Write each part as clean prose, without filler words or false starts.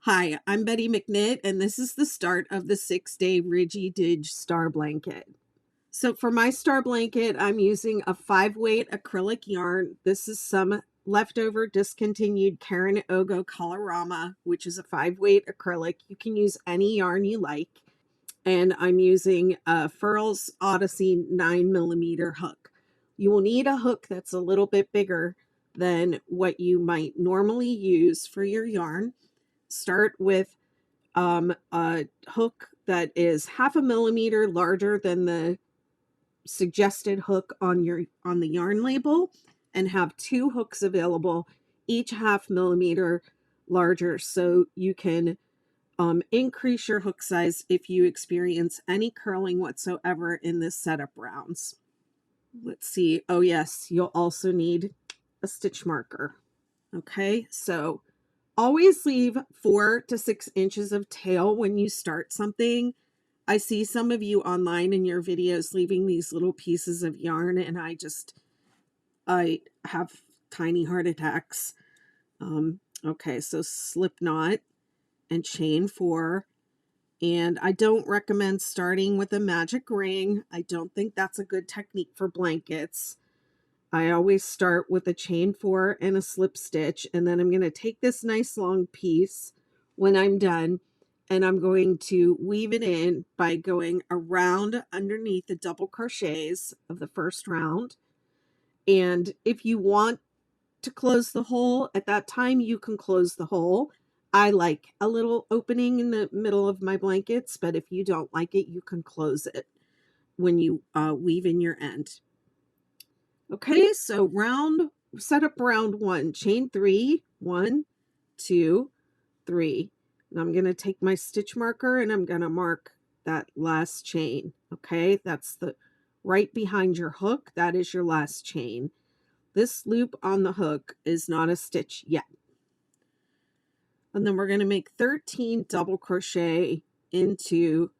Hi, I'm Betty McKnit, and this is the start of the 6-day Ridgy Didge star blanket. So for my star blanket, I'm using a 5-weight acrylic yarn. This is some leftover discontinued Caron Ogo Colorama, which is a 5-weight acrylic. You can use any yarn you like. And I'm using a Furls Odyssey 9mm hook. You will need a hook that's a little bit bigger than what you might normally use for your yarn. Start with a hook that is 1/2 millimeter larger than the suggested hook on the yarn label, and have 2 hooks available, each 1/2 millimeter larger, so you can increase your hook size if you experience any curling whatsoever in this set of rounds. Let's see. Oh yes, you'll also need a stitch marker. Okay, so always leave 4 to 6 inches of tail when you start something. I see some of you online in your videos leaving these little pieces of yarn, and I have tiny heart attacks. Okay, so slip knot and chain 4. And I don't recommend starting with a magic ring. I don't think that's a good technique for blankets. I always start with a chain 4 and a slip stitch, and then I'm going to take this nice long piece when I'm done, and I'm going to weave it in by going around underneath the double crochets of the first round. And if you want to close the hole at that time, you can close the hole. I like a little opening in the middle of my blankets, but if you don't like it, you can close it when you weave in your end. Okay, so set up round 1, chain 3, 1, 2, 3. And I'm going to take my stitch marker and I'm going to mark that last chain. Okay, that's the right behind your hook. That is your last chain. This loop on the hook is not a stitch yet. And then we're going to make 13 double crochet into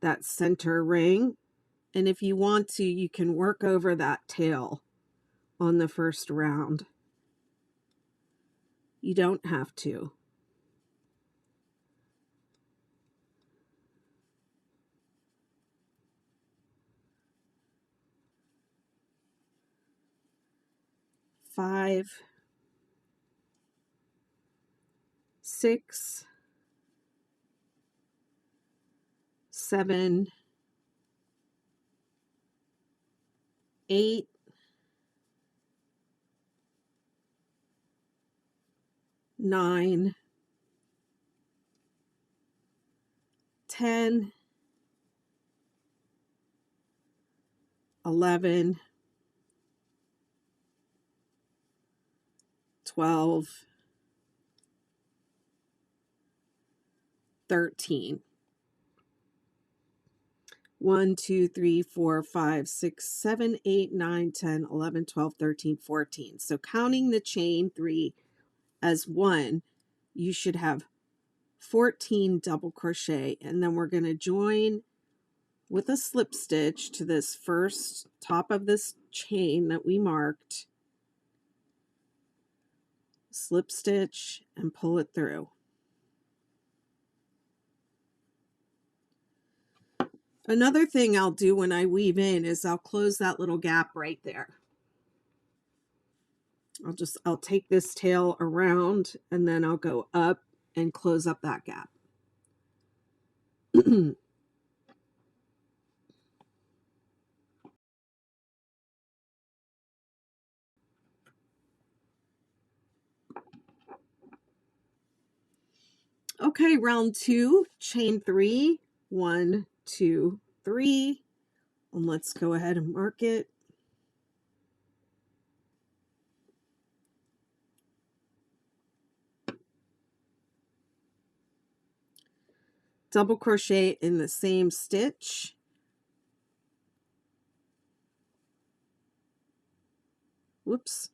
that center ring. And if you want to, you can work over that tail on the first round. You don't have to. Five, 6, 7, 8, 9, 10, 11, 12, 13. 1, 2, 3, 4, 5, 6, 7, 8, 9, 10, 11, 12, 13, 14. So counting the chain 3 as 1, you should have 14 double crochet, and then we're going to join with a slip stitch to this first top of this chain that we marked. Slip stitch and pull it through. Another thing I'll do when I weave in is I'll close that little gap right there. I'll take this tail around and then I'll go up and close up that gap. Okay, round 2, chain 3, 1, 2, 3, and let's go ahead and mark it. Double crochet in the same stitch. Whoops.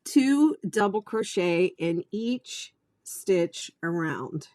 Two double crochet in each stitch around.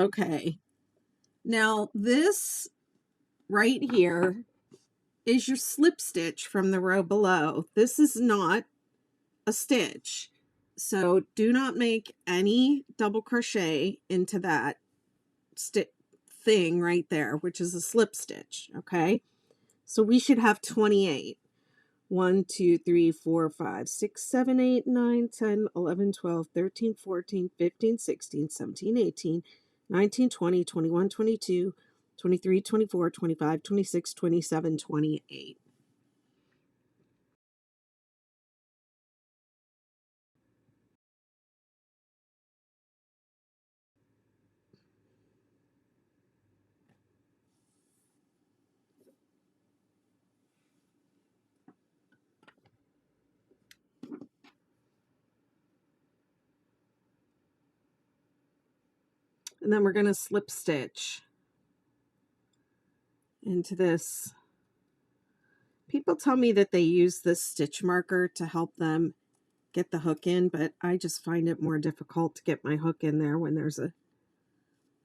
Okay, now this right here is your slip stitch from the row below. This is not a stitch, so do not make any double crochet into that thing right there, which is a slip stitch. Okay, so we should have 28. 1, 2, 3, 4, 5, 6, 7, 8, 9, 10, 11, 12, 13, 14, 15, 16, 17, 18, 19, 20, 21, 22, 23, 24, 25, 26, 27, 28. And then we're going to slip stitch into this. People tell me that they use this stitch marker to help them get the hook in, but I just find it more difficult to get my hook in there when there's a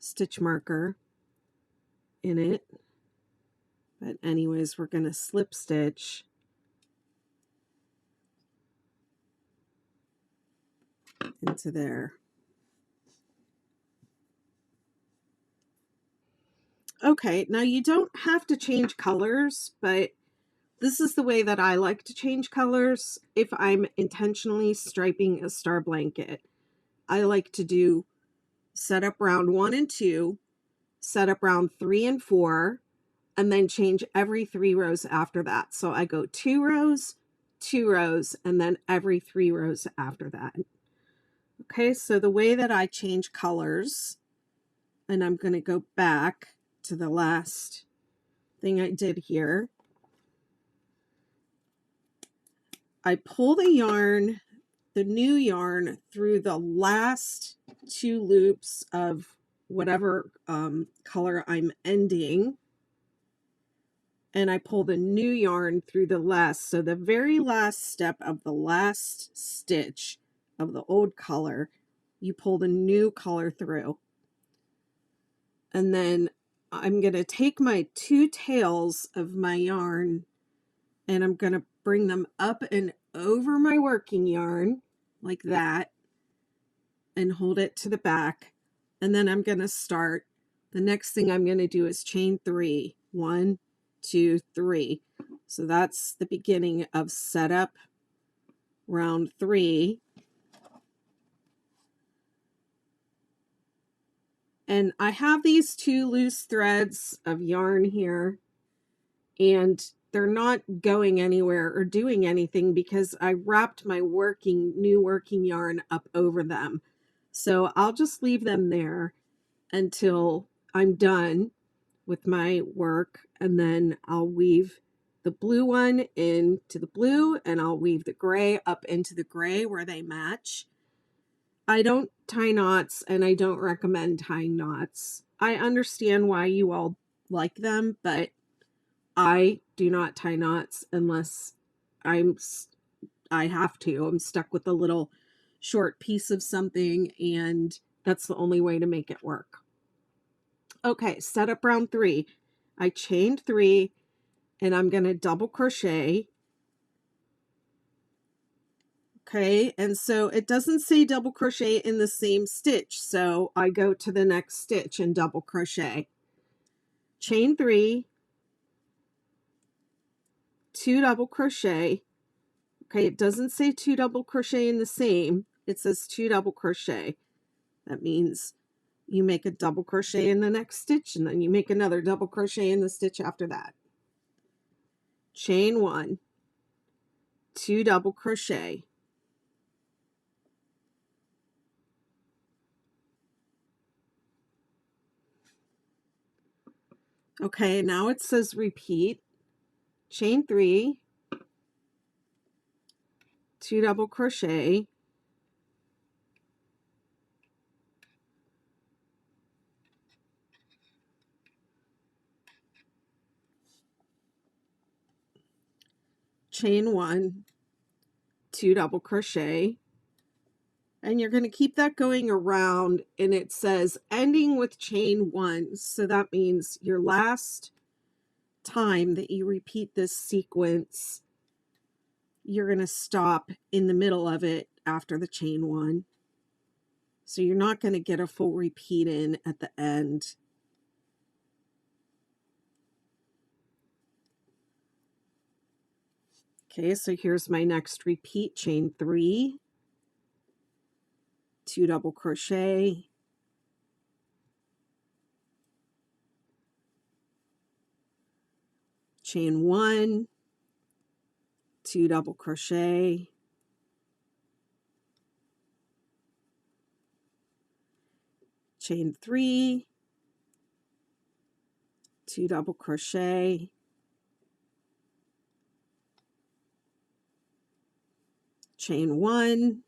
stitch marker in it. But anyways, we're going to slip stitch into there. Okay, now you don't have to change colors, but this is the way that I like to change colors if I'm intentionally striping a star blanket. I like to do set up round 1 and 2, set up round 3 and 4, and then change every 3 rows after that. So I go 2 rows, 2 rows, and then every 3 rows after that. Okay, so the way that I change colors, and I'm going to go back to the last thing I did here. I pull the yarn, the new yarn, through the last 2 loops of whatever color I'm ending, and I pull the new yarn through the last, so the very last step of the last stitch of the old color, you pull the new color through. And then I'm going to take my 2 tails of my yarn and I'm going to bring them up and over my working yarn like that and hold it to the back. And then I'm going to start. The next thing I'm going to do is chain 3. 1, 2, 3. So that's the beginning of setup round 3. And I have these 2 loose threads of yarn here, and they're not going anywhere or doing anything because I wrapped my new working yarn up over them. So I'll just leave them there until I'm done with my work, and then I'll weave the blue one into the blue, and I'll weave the gray up into the gray where they match. I don't tie knots, and I don't recommend tying knots. I understand why you all like them, but I do not tie knots unless I have to. I'm stuck with a little short piece of something, and that's the only way to make it work. Okay, set up round 3. I chained 3, and I'm going to double crochet. Okay, and so it doesn't say double crochet in the same stitch, so I go to the next stitch and double crochet. Chain 3, 2 double crochet. Okay, it doesn't say 2 double crochet in the same, it says 2 double crochet. That means you make a double crochet in the next stitch, and then you make another double crochet in the stitch after that. Chain 1, 2 double crochet. Okay, now it says repeat. Chain 3, 2 double crochet. Chain 1, 2 double crochet. And you're going to keep that going around, and it says ending with chain 1. So that means your last time that you repeat this sequence, you're going to stop in the middle of it after the chain 1. So you're not going to get a full repeat in at the end. Okay, so here's my next repeat, chain 3, 2 double crochet, chain 1, 2 double crochet, chain 3, 2 double crochet, chain 1,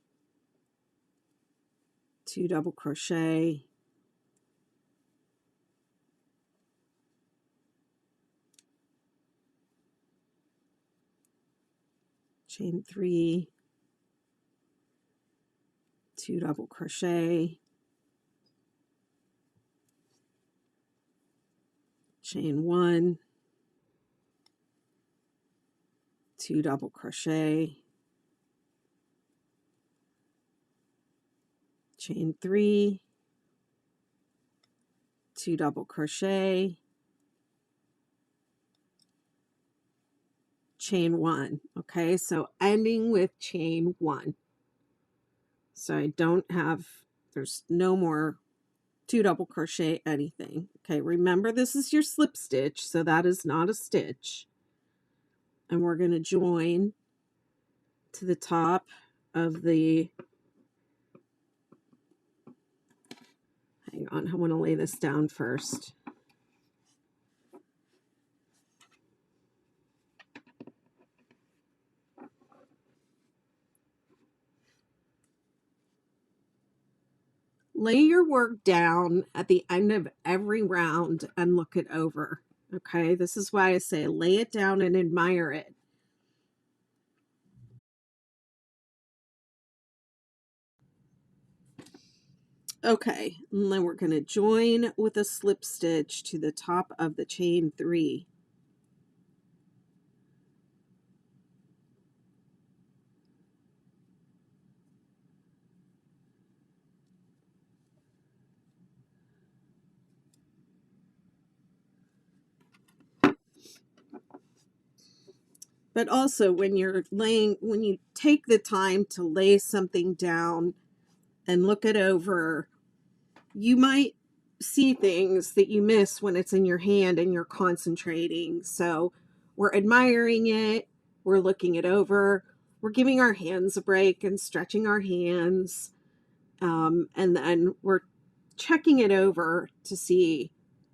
2 double crochet, chain 3, 2 double crochet, chain 1, 2 double crochet, chain 3, 2 double crochet, chain 1. Okay, so ending with chain 1. So I don't have, there's no more 2 double crochet anything. Okay, remember this is your slip stitch, so that is not a stitch. And we're going to join to the top of the, hang on, I want to lay this down first. Lay your work down at the end of every round and look it over. Okay, this is why I say lay it down and admire it. Okay, and then we're going to join with a slip stitch to the top of the chain 3. But also when you're laying, when you take the time to lay something down and look it over, you might see things that you miss when it's in your hand and you're concentrating. So we're admiring it, we're looking it over, we're giving our hands a break and stretching our hands. And then we're checking it over to see,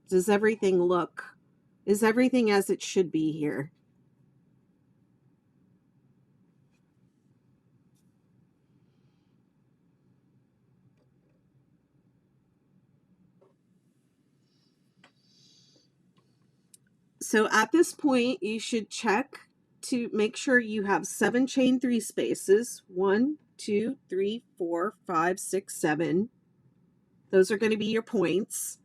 does everything look, is everything as it should be here? So at this point, you should check to make sure you have 7 chain 3 spaces. 1, 2, 3, 4, 5, 6, 7. Those are going to be your points.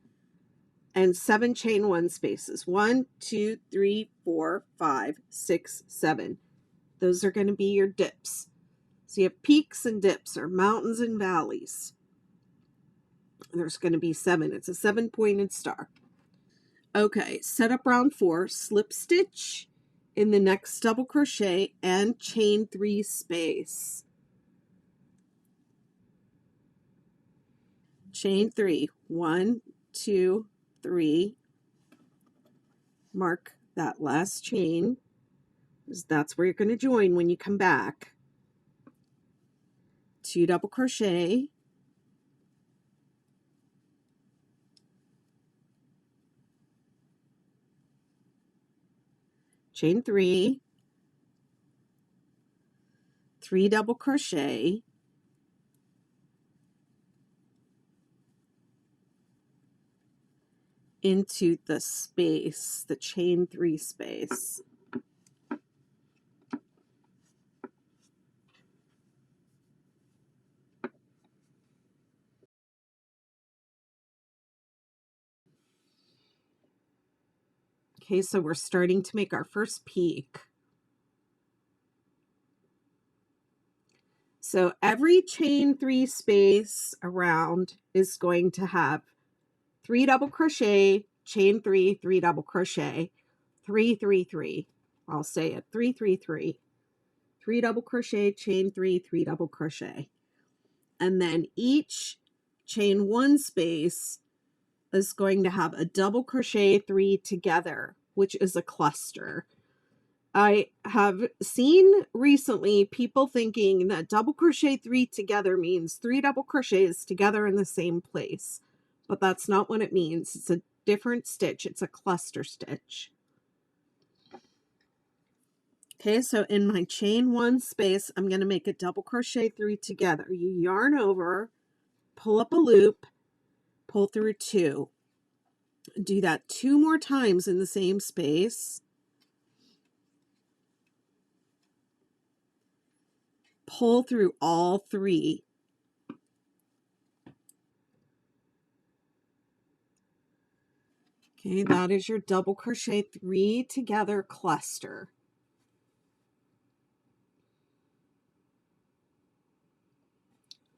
And 7 chain 1 spaces. 1, 2, 3, 4, 5, 6, 7. Those are going to be your dips. So you have peaks and dips, or mountains and valleys. There's going to be 7. It's a 7-pointed star. Okay, set up round 4, slip stitch in the next double crochet and chain 3 space. Chain 3, 1, 2, 3. Mark that last chain, because that's where you're going to join when you come back. 2 double crochet, chain 3, 3 double crochet, into the space, the chain 3 space. Okay, so we're starting to make our first peak. So every chain 3 space around is going to have 3 double crochet, chain 3, 3 double crochet, 3 3 3. I'll say it, 3 3 3. 3 double crochet, chain 3, 3 double crochet. And then each chain 1 space is going to have a double crochet 3 together, which is a cluster. I have seen recently people thinking that double crochet 3 together means 3 double crochets together in the same place, but that's not what it means. It's a different stitch. It's a cluster stitch. Okay, so in my chain 1 space, I'm going to make a double crochet 3 together. You yarn over, pull up a loop, pull through 2. Do that 2 more times in the same space. Pull through all 3. Okay, that is your double crochet 3 together cluster.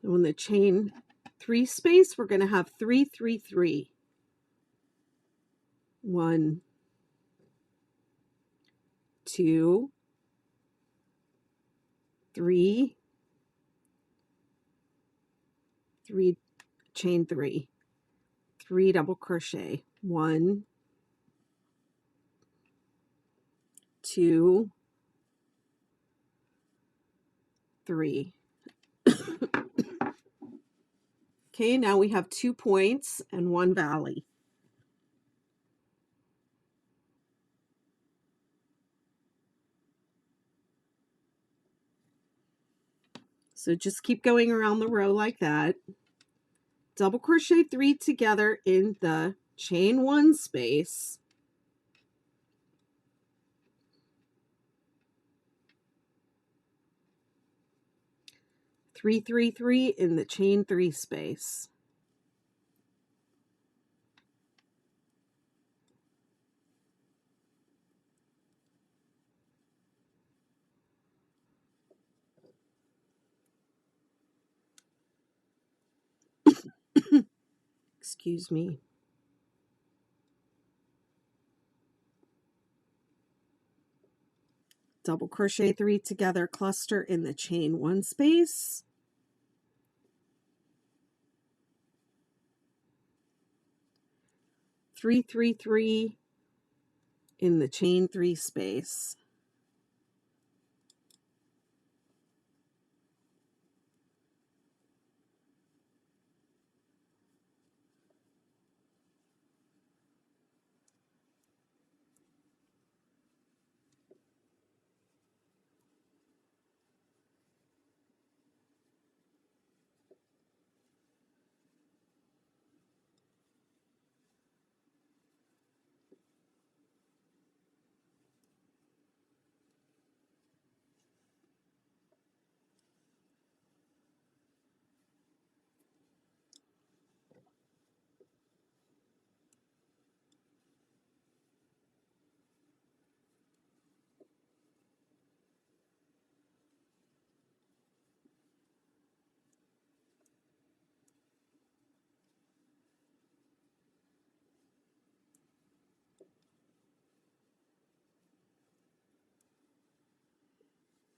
And in the chain 3 space, we're going to have 3 3 3. 1, 2, 3, 3, chain 3, 3 double crochet. 1, 2, 3. Okay, now we have 2 points and 1 valley. So just keep going around the row like that. Double crochet 3 together in the chain 1 space. 3 3 3 in the chain 3 space. Excuse me. Double crochet 3 together, cluster in the chain 1 space. 3 3 3 in the chain 3 space.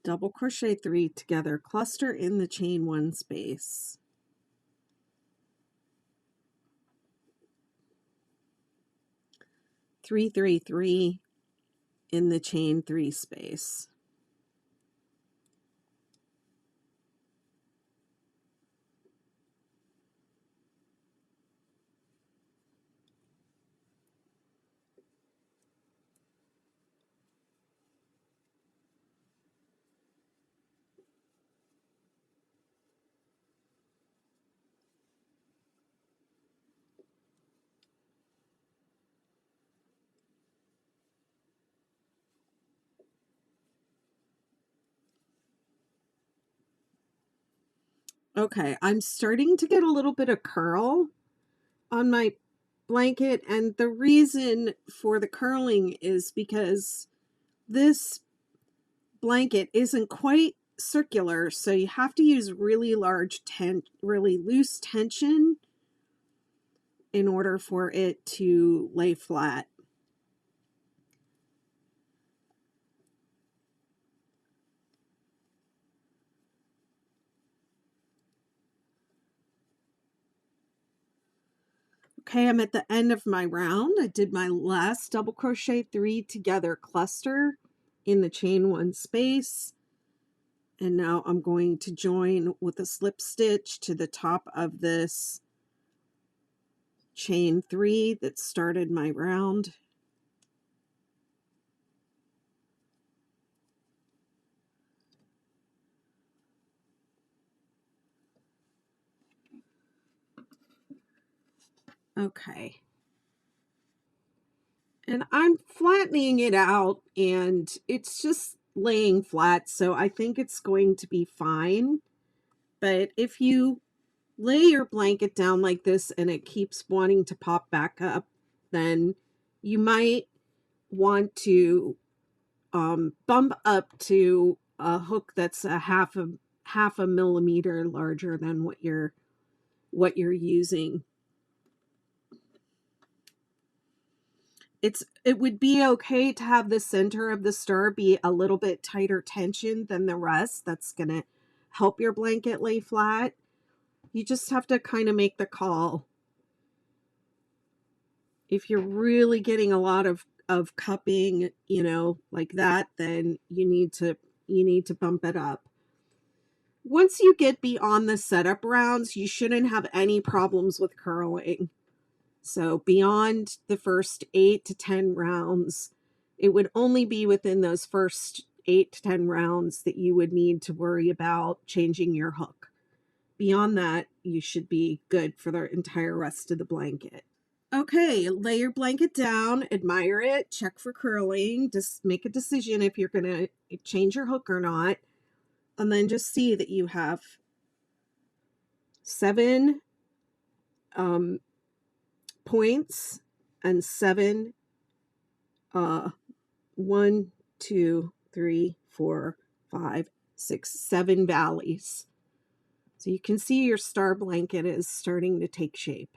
Double crochet 3 together, cluster in the chain 1 space. 3 3 3 in the chain 3 space. Okay, I'm starting to get a little bit of curl on my blanket, and the reason for the curling is because this blanket isn't quite circular, so you have to use really really loose tension in order for it to lay flat. Okay, I'm at the end of my round. I did my last double crochet 3 together cluster in the chain 1 space. And now I'm going to join with a slip stitch to the top of this chain 3 that started my round. Okay. And I'm flattening it out and it's just laying flat, so I think it's going to be fine. But if you lay your blanket down like this and it keeps wanting to pop back up, then you might want to bump up to a hook that's a half a millimeter larger than what you're using. It would be okay to have the center of the star be a little bit tighter tension than the rest. That's going to help your blanket lay flat. You just have to kind of make the call. If you're really getting a lot of cupping, you know, like that, then you need to bump it up. Once you get beyond the setup rounds, you shouldn't have any problems with curling. So beyond the first 8 to 10 rounds, it would only be within those first 8 to 10 rounds that you would need to worry about changing your hook. Beyond that, you should be good for the entire rest of the blanket. Okay, lay your blanket down, admire it, check for curling, just make a decision if you're going to change your hook or not, and then just see that you have 7 points and 7 1 2 3 4 5 6 7 valleys. So you can see your star blanket is starting to take shape.